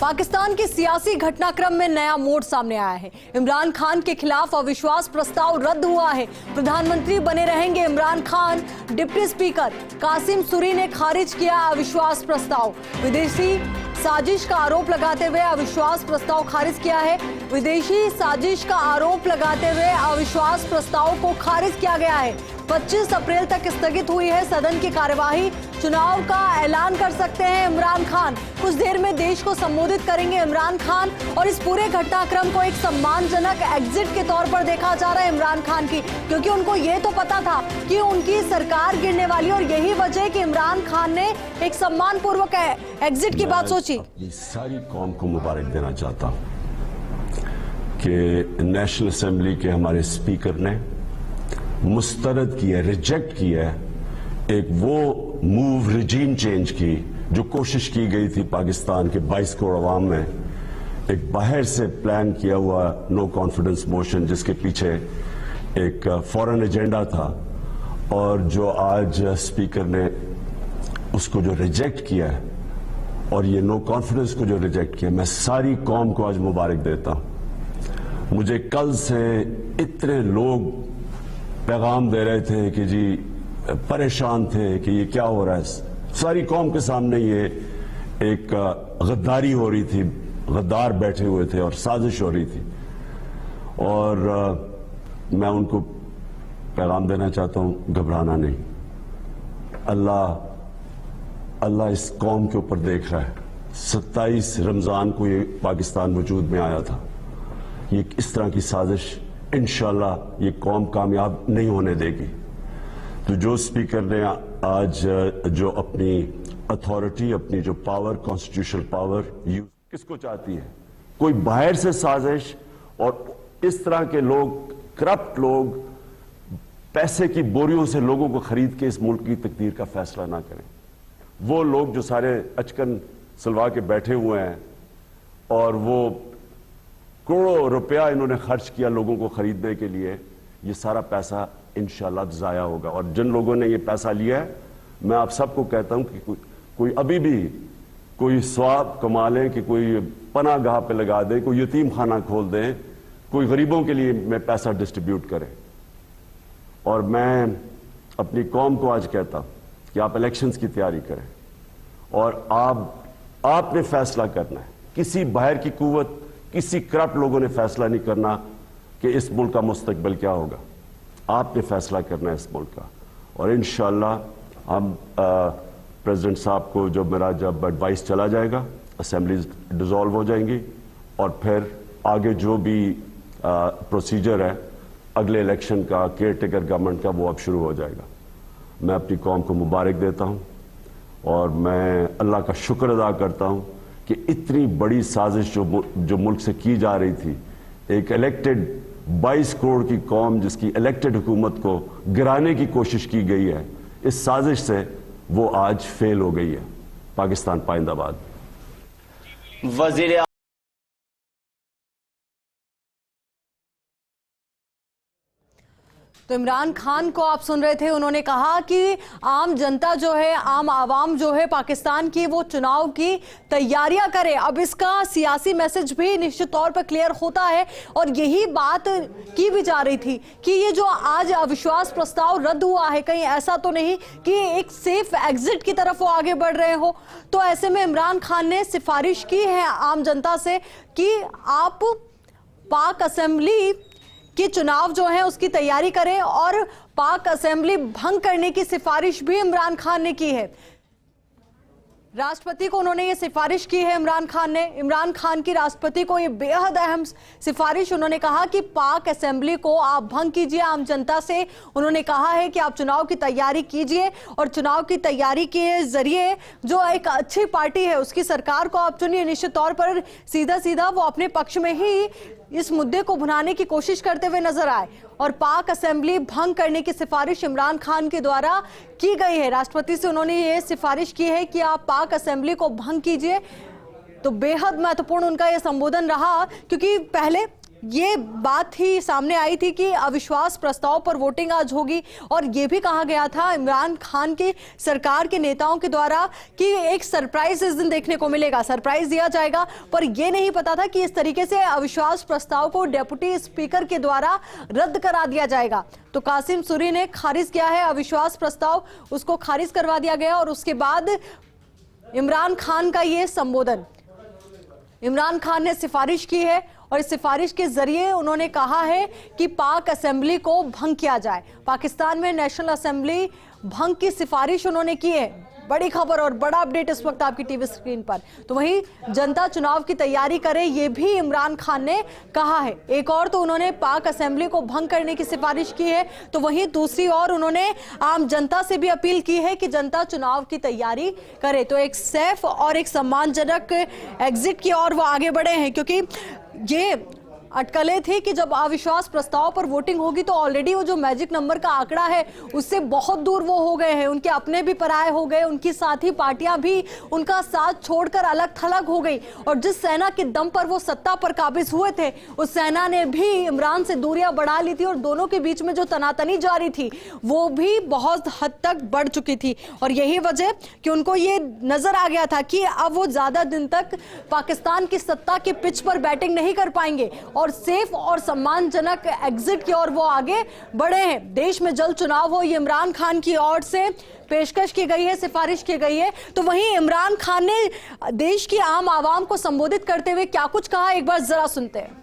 पाकिस्तान के सियासी घटनाक्रम में नया मोड़ सामने आया है। इमरान खान के खिलाफ अविश्वास प्रस्ताव रद्द हुआ है। प्रधानमंत्री बने रहेंगे इमरान खान। डिप्टी स्पीकर कासिम सूरी ने खारिज किया अविश्वास प्रस्ताव। विदेशी साजिश का आरोप लगाते हुए अविश्वास प्रस्ताव खारिज किया है। विदेशी साजिश का आरोप लगाते हुए अविश्वास प्रस्ताव को खारिज किया गया है। 25 अप्रैल तक स्थगित हुई है सदन की कार्यवाही। चुनाव का ऐलान कर सकते हैं इमरान खान। कुछ देर में देश को संबोधित करेंगे इमरान खान और इस पूरे घटनाक्रम को एक सम्मानजनक एग्जिट के तौर पर देखा जा रहा है इमरान खान की, क्योंकि उनको ये तो पता था कि उनकी सरकार गिरने वाली और यही वजह है कि इमरान खान ने एक सम्मानपूर्वक एग्जिट की बात सोची। अपनी सारी कौम को मुबारक देना चाहता हूं कि नेशनल असेंबली के हमारे स्पीकर ने मुस्तरद किया, रिजेक्ट किया एक वो मूव, रिजीम चेंज की जो कोशिश की गई थी पाकिस्तान के 22 करोड़ अवाम में, एक बाहर से प्लान किया हुआ नो कॉन्फिडेंस मोशन जिसके पीछे एक फॉरेन एजेंडा था, और जो आज स्पीकर ने उसको जो रिजेक्ट किया है और ये नो कॉन्फिडेंस को जो रिजेक्ट किया, मैं सारी कौम को आज मुबारक देता हूं। मुझे कल से इतने लोग पैगाम दे रहे थे कि जी परेशान थे कि ये क्या हो रहा है, सारी कौम के सामने ये एक गद्दारी हो रही थी, गद्दार बैठे हुए थे और साजिश हो रही थी। और मैं उनको पैगाम देना चाहता हूं, घबराना नहीं। अल्लाह इस कौम के ऊपर देख रहा है। 27 रमजान को ये पाकिस्तान वजूद में आया था। ये इस तरह की साजिश इंशाल्लाह ये कौम कामयाब नहीं होने देगी। तो जो स्पीकर ने आज जो अपनी अथॉरिटी, अपनी जो पावर, कॉन्स्टिट्यूशनल पावर यूज किसको चाहती है? कोई बाहर से साजिश और इस तरह के लोग, करप्ट लोग, पैसे की बोरियों से लोगों को खरीद के इस मुल्क की तकदीर का फैसला ना करें। वो लोग जो सारे अचकन सलवा के बैठे हुए हैं और वो करोड़ों रुपया इन्होंने खर्च किया लोगों को खरीदने के लिए, ये सारा पैसा इंशाल्लाह जाया होगा। और जिन लोगों ने ये पैसा लिया है, मैं आप सबको कहता हूं कि कोई अभी भी कोई स्वाब कमा ले, कि कोई पनागाह पे लगा दे, कोई यतीम खाना खोल दे, कोई गरीबों के लिए मैं पैसा डिस्ट्रीब्यूट करें। और मैं अपनी कौम को आज कहता हूं कि आप इलेक्शंस की तैयारी करें और आपने फैसला करना है। किसी बाहर की कुव्वत, किसी करप्ट लोगों ने फैसला नहीं करना कि इस मुल्क का मुस्तकबिल क्या होगा। आपने फैसला करना है इस मुल्क का। और इंशाअल्लाह हम प्रेसिडेंट साहब को जब एडवाइस चला जाएगा, असेंबलीज डिसॉल्व हो जाएंगी और फिर आगे जो भी प्रोसीजर है अगले इलेक्शन का, केयर टेकर गवर्नमेंट का, वो अब शुरू हो जाएगा। मैं अपनी कौम को मुबारक देता हूं और मैं अल्लाह का शुक्र अदा करता हूं कि इतनी बड़ी साजिश जो मुल्क से की जा रही थी, एक इलेक्टेड 22 करोड़ की कौम जिसकी इलेक्टेड हुकूमत को गिराने की कोशिश की गई है, इस साजिश से वो आज फेल हो गई है। पाकिस्तान पाइंदाबाद। वजीर तो इमरान खान को आप सुन रहे थे, उन्होंने कहा कि आम जनता जो है, आम आवाम जो है पाकिस्तान की, वो चुनाव की तैयारियां करे। अब इसका सियासी मैसेज भी निश्चित तौर पर क्लियर होता है और यही बात की भी जा रही थी कि ये जो आज अविश्वास प्रस्ताव रद्द हुआ है, कहीं ऐसा तो नहीं कि एक सेफ एग्जिट की तरफ वो आगे बढ़ रहे हो। तो ऐसे में इमरान खान ने सिफारिश की है आम जनता से कि आप पाक असेंबली कि चुनाव जो है उसकी तैयारी करें और पाक असेंबली भंग करने की सिफारिश भी इमरान खान ने की है। राष्ट्रपति को उन्होंने ये सिफारिश की है इमरान खान की राष्ट्रपति को ये बेहद अहम सिफारिश। उन्होंने कहा कि पाक असेंबली को आप भंग कीजिए आम जनता से। उन्होंने कहा है कि आप चुनाव की तैयारी कीजिए और चुनाव की तैयारी के जरिए जो एक अच्छी पार्टी है उसकी सरकार को आप चुनिए। निश्चित तौर पर सीधा सीधा वो अपने पक्ष में ही इस मुद्दे को भुनाने की कोशिश करते हुए नजर आए और पाक असेंबली भंग करने की सिफारिश इमरान खान के द्वारा की गई है। राष्ट्रपति से उन्होंने ये सिफारिश की है कि आप पाक असेंबली को भंग कीजिए। तो बेहद महत्वपूर्ण उनका यह संबोधन रहा, क्योंकि पहले ये बात ही सामने आई थी कि अविश्वास प्रस्ताव पर वोटिंग आज होगी और ये भी कहा गया था इमरान खान की सरकार के नेताओं के द्वारा कि एक सरप्राइज इस दिन देखने को मिलेगा, सरप्राइज दिया जाएगा। पर यह नहीं पता था कि इस तरीके से अविश्वास प्रस्ताव को डिप्टी स्पीकर के द्वारा रद्द करा दिया जाएगा। तो कासिम सूरी ने खारिज किया है अविश्वास प्रस्ताव, उसको खारिज करवा दिया गया और उसके बाद इमरान खान का ये संबोधन, इमरान खान ने सिफारिश की है और इस सिफारिश के जरिए उन्होंने कहा है कि पाक असेंबली को भंग किया जाए। पाकिस्तान में नेशनल असेंबली भंग की सिफारिश उन्होंने की है। बड़ी खबर और बड़ा अपडेट इस वक्त आपकी टीवी स्क्रीन पर। तो वहीं जनता चुनाव की तैयारी करे ये भी इमरान खान ने कहा है। एक और तो उन्होंने पाक असेंबली को भंग करने की सिफारिश की है, तो वहीं दूसरी ओर उन्होंने आम जनता से भी अपील की है कि जनता चुनाव की तैयारी करे। तो एक सेफ और एक सम्मानजनक एग्जिट की ओर वो आगे बढ़े हैं, क्योंकि ये अटकलें थी कि जब अविश्वास प्रस्ताव पर वोटिंग होगी तो ऑलरेडी वो जो मैजिक नंबर का आंकड़ा है उससे बहुत दूर वो हो गए हैं। उनके अपने भी पराये हो गए, उनकी साथी पार्टियां भी उनका साथ छोड़कर अलग थलग हो गई और जिस सेना के दम पर वो सत्ता पर काबिज हुए थे उस सेना ने भी इमरान से दूरियां बढ़ा ली थी और दोनों के बीच में जो तनातनी जारी थी वो भी बहुत हद तक बढ़ चुकी थी। और यही वजह कि उनको ये नजर आ गया था कि अब वो ज्यादा दिन तक पाकिस्तान की सत्ता के पिच पर बैटिंग नहीं कर पाएंगे और सेफ और सम्मानजनक एग्जिट की ओर वो आगे बढ़े हैं। देश में जल्द चुनाव हो, ये इमरान खान की ओर से पेशकश की गई है, सिफारिश की गई है। तो वहीं इमरान खान ने देश की आम आवाम को संबोधित करते हुए क्या कुछ कहा, एक बार जरा सुनते हैं।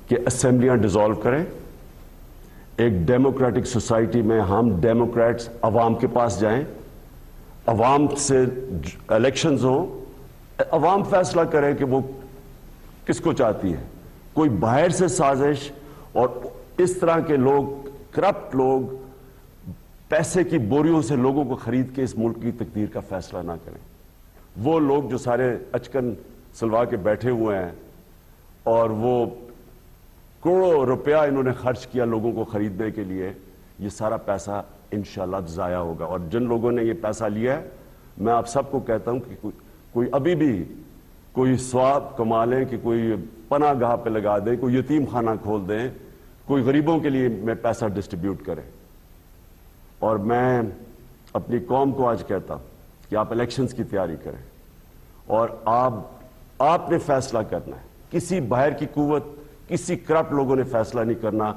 कि असेंबलियां डिसॉल्व करें, एक डेमोक्रेटिक सोसाइटी में हम डेमोक्रेट्स अवाम के पास जाएं, अवाम से इलेक्शंस हो, अवाम फैसला करे कि वो किसको चाहती है। कोई बाहर से साजिश और इस तरह के लोग, करप्ट लोग, पैसे की बोरियों से लोगों को खरीद के इस मुल्क की तकदीर का फैसला ना करें। वो लोग जो सारे अचकन सलवा के बैठे हुए हैं और वो करोड़ों रुपया इन्होंने खर्च किया लोगों को खरीदने के लिए, ये सारा पैसा इंशाल्लाह जाया होगा। और जिन लोगों ने ये पैसा लिया है, मैं आप सबको कहता हूं कि कोई अभी भी कोई स्वाब कमा लें कि कोई पनागाह पे लगा दें, कोई यतीम खाना खोल दें, कोई गरीबों के लिए मैं पैसा डिस्ट्रीब्यूट करें। और मैं अपनी कौम को आज कहता हूं कि आप इलेक्शंस की तैयारी करें और आपने फैसला करना है। किसी बाहर की कुव्वत, किसी करप्ट लोगों ने फैसला नहीं करना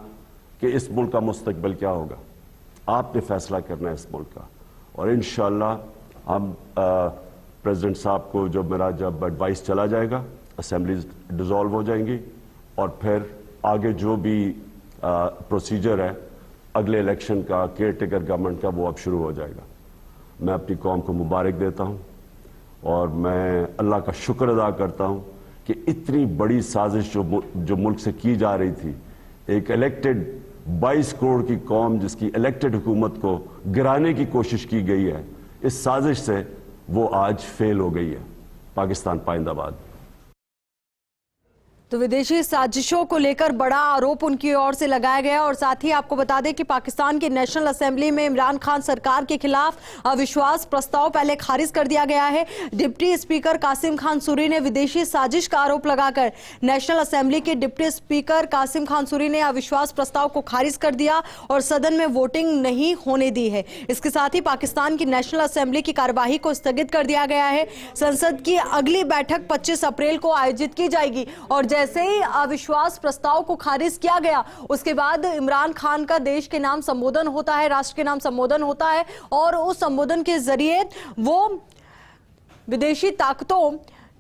कि इस मुल्क का मुस्तकबिल क्या होगा। आपने फैसला करना है इस मुल्क का। और इंशाअल्लाह हम प्रेसिडेंट साहब को जब एडवाइस चला जाएगा, असेंबलीज डिसॉल्व हो जाएंगी और फिर आगे जो भी प्रोसीजर है अगले इलेक्शन का, केयर टेकर गवर्नमेंट का, वो अब शुरू हो जाएगा। मैं अपनी कौम को मुबारक देता हूं और मैं अल्लाह का शुक्र अदा करता हूं कि इतनी बड़ी साजिश जो मुल्क से की जा रही थी, एक इलेक्टेड 22 करोड़ की कौम जिसकी इलेक्टेड हुकूमत को गिराने की कोशिश की गई है, इस साजिश से वो आज फेल हो गई है। पाकिस्तान पाइंदाबाद। तो विदेशी साजिशों को लेकर बड़ा आरोप उनकी ओर से लगाया गया। और साथ ही आपको बता दें कि पाकिस्तान की नेशनल असेंबली में इमरान खान सरकार के खिलाफ अविश्वास प्रस्ताव पहले खारिज कर दिया गया है। डिप्टी स्पीकर कासिम खान सूरी ने विदेशी साजिश का आरोप लगाकर नेशनल असेंबली के डिप्टी स्पीकर कासिम खान सूरी ने अविश्वास प्रस्ताव को खारिज कर दिया और सदन में वोटिंग नहीं होने दी है। इसके साथ ही पाकिस्तान की नेशनल असेंबली की कार्यवाही को स्थगित कर दिया गया है। संसद की अगली बैठक 25 अप्रैल को आयोजित की जाएगी और जैसे ही अविश्वास प्रस्ताव को खारिज किया गया उसके बाद इमरान खान का देश के नाम संबोधन होता है, राष्ट्र के नाम संबोधन होता है और उस संबोधन के जरिए वो विदेशी ताकतों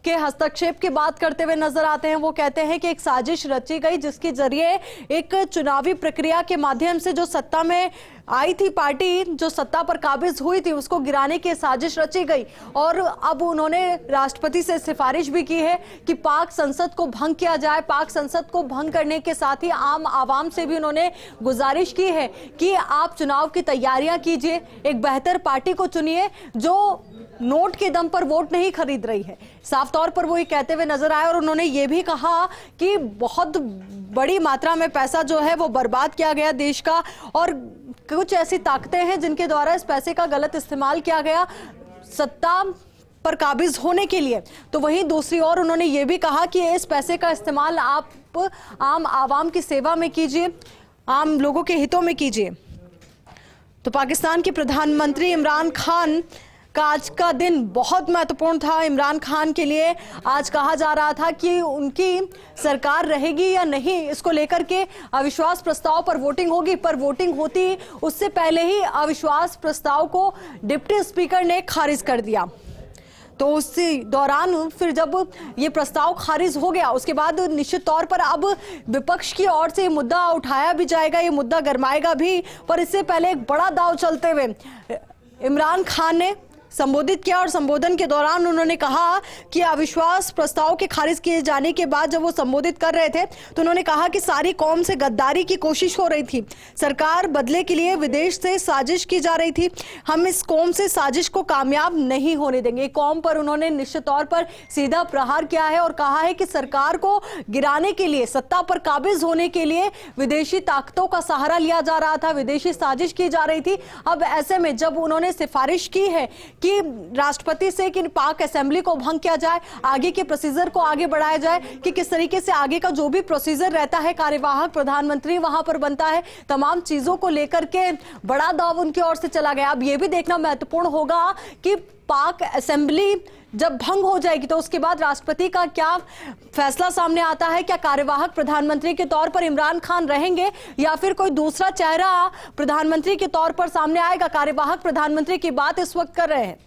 के हस्तक्षेप की बात करते हुए नजर आते हैं। वो कहते हैं कि एक साजिश रची गई जिसके जरिए एक चुनावी प्रक्रिया के माध्यम से जो सत्ता में आई थी पार्टी, जो सत्ता पर काबिज हुई थी, उसको गिराने की साजिश रची गई। और अब उन्होंने राष्ट्रपति से सिफारिश भी की है कि पाक संसद को भंग किया जाए। पाक संसद को भंग करने के साथ ही आम आवाम से भी उन्होंने गुजारिश की है कि आप चुनाव की तैयारियां कीजिए, एक बेहतर पार्टी को चुनिए जो नोट के दम पर वोट नहीं खरीद रही है। साफ तौर पर वो ये कहते हुए नजर आए और उन्होंने ये भी कहा कि बहुत बड़ी मात्रा में पैसा जो है वो बर्बाद किया गया देश का और कुछ ऐसी ताकतें हैं जिनके द्वारा इस पैसे का गलत इस्तेमाल किया गया। सत्ता पर काबिज होने के लिए। तो वहीं दूसरी ओर उन्होंने ये भी कहा कि इस पैसे का इस्तेमाल आप आम आवाम की सेवा में कीजिए, आम लोगों के हितों में कीजिए। तो पाकिस्तान के प्रधानमंत्री इमरान खान का आज का दिन बहुत महत्वपूर्ण था। इमरान खान के लिए आज कहा जा रहा था कि उनकी सरकार रहेगी या नहीं, इसको लेकर के अविश्वास प्रस्ताव पर वोटिंग होगी, पर वोटिंग होती उससे पहले ही अविश्वास प्रस्ताव को डिप्टी स्पीकर ने खारिज कर दिया। तो उसी दौरान फिर जब ये प्रस्ताव खारिज हो गया, उसके बाद निश्चित तौर पर अब विपक्ष की ओर से ये मुद्दा उठाया भी जाएगा, ये मुद्दा गरमाएगा भी। पर इससे पहले एक बड़ा दांव चलते हुए इमरान खान ने संबोधित किया और संबोधन के दौरान उन्होंने कहा कि अविश्वास प्रस्ताव के खारिज किए जाने के बाद जब वो संबोधित कर रहे थे तो उन्होंने कहा कि सारी कौम से गद्दारी की कोशिश हो रही थी, सरकार बदले के लिए विदेश से साजिश की जा रही थी, हम इस कौम से साजिश को कामयाब नहीं होने देंगे। कौम पर उन्होंने निश्चित तौर पर सीधा प्रहार किया है और कहा है कि सरकार को गिराने के लिए, सत्ता पर काबिज होने के लिए विदेशी ताकतों का सहारा लिया जा रहा था, विदेशी साजिश की जा रही थी। अब ऐसे में जब उन्होंने सिफारिश की है कि राष्ट्रपति से कि पाक असेंबली को भंग किया जाए, आगे के प्रोसीजर को आगे बढ़ाया जाए, कि किस तरीके से आगे का जो भी प्रोसीजर रहता है, कार्यवाहक प्रधानमंत्री वहां पर बनता है, तमाम चीजों को लेकर के बड़ा दाव उनकी ओर से चला गया। अब यह भी देखना महत्वपूर्ण होगा कि पाक असेंबली जब भंग हो जाएगी तो उसके बाद राष्ट्रपति का क्या फैसला सामने आता है, क्या कार्यवाहक प्रधानमंत्री के तौर पर इमरान खान रहेंगे या फिर कोई दूसरा चेहरा प्रधानमंत्री के तौर पर सामने आएगा। कार्यवाहक प्रधानमंत्री की बात इस वक्त कर रहे हैं।